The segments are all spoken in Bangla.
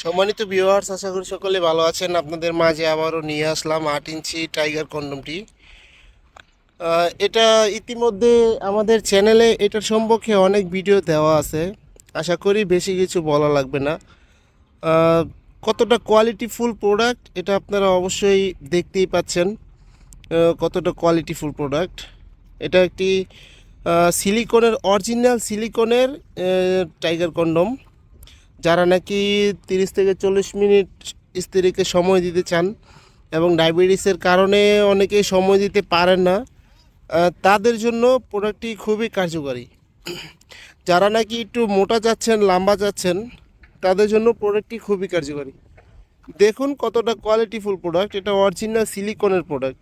সম্মানিত ভিউয়ার্স, আশা করি সকলে ভালো আছেন। আপনাদের মাঝে আবারও নিয়ে আসলাম 8 ইঞ্চি টাইগার কন্ডমটি। এটা ইতিমধ্যে আমাদের চ্যানেলে এটার সম্পর্কে অনেক ভিডিও দেওয়া আছে। আশা করি বেশি কিছু বলা লাগবে না। আহ, কতটা কোয়ালিটিফুল প্রোডাক্ট এটা আপনারা অবশ্যই দেখতেই পাচ্ছেন। কতটা কোয়ালিটিফুল প্রোডাক্ট এটা একটি সিলিকনের, অরিজিনাল সিলিকনের টাইগার কন্ডম। যারা নাকি 30 থেকে 40 মিনিট স্ত্রীকে সময় দিতে চান এবং ডায়াবেটিসের কারণে অনেকেই সময় দিতে পারেন না, তাদের জন্য প্রোডাক্টটি খুবই কার্যকরী। যারা নাকি একটু মোটা যাচ্ছেন, লম্বা যাচ্ছেন, তাদের জন্য প্রোডাক্টটি খুবই কার্যকরী। দেখুন কতটা কোয়ালিটিফুল প্রোডাক্ট। এটা অরিজিনাল সিলিকনের প্রোডাক্ট।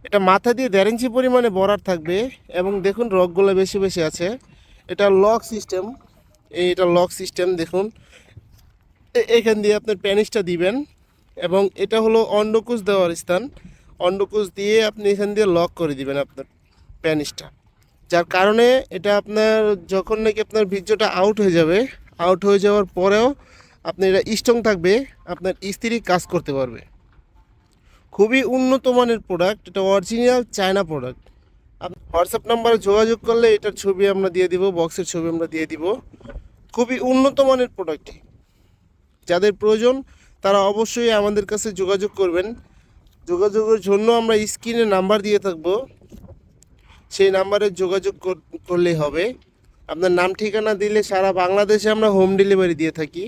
এটা মাথা দিয়ে 1.5 ইঞ্চি পরিমাণে বরার থাকবে এবং দেখুন রগগুলো বেশি বেশি আছে। এটা লক সিস্টেম। এটা লক সিস্টেম দেখুন। এখান দিয়ে আপনার প্যানিসটা দিবেন এবং এটা হলো অন্ডকোষ দেওয়ার স্থান। অন্ডকোষ দিয়ে আপনি এখান দিয়ে লক করে দিবেন আপনার প্যানিসটা, যার কারণে এটা আপনার যখন নাকি আপনার বীর্যটা আউট হয়ে যাবে, আউট হয়ে যাওয়ার পরেও আপনি এটা স্ট্রং থাকবে, আপনার স্ত্রী কাজ করতে পারবে। খুবই উন্নত মানের প্রোডাক্ট। এটা অরিজিনাল চায়না প্রোডাক্ট। আপনি হোয়াটসঅ্যাপ নাম্বারে যোগাযোগ করলে এটার ছবি আমরা দিয়ে দিব, বক্সের ছবি আমরা দিয়ে দিব। খুবই উন্নত মানের প্রোডাক্টটি। যাদের প্রয়োজন তারা অবশ্যই আমাদের কাছে যোগাযোগ করবেন। যোগাযোগের জন্য আমরা স্ক্রিনে নাম্বার দিয়ে থাকব, সেই নাম্বারে যোগাযোগ করলেই হবে। আপনার নাম ঠিকানা দিলে সারা বাংলাদেশে আমরা হোম ডেলিভারি দিয়ে থাকি।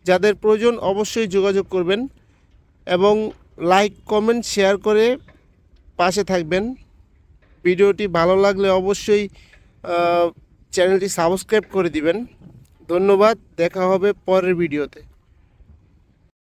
যাদের প্রয়োজন অবশ্যই যোগাযোগ করবেন এবং লাইক, কমেন্ট, শেয়ার করে পাশে থাকবেন। ভিডিওটি ভালো লাগলে অবশ্যই চ্যানেলটি সাবস্ক্রাইব করে দিবেন। ধন্যবাদ। দেখা হবে পরের ভিডিওতে।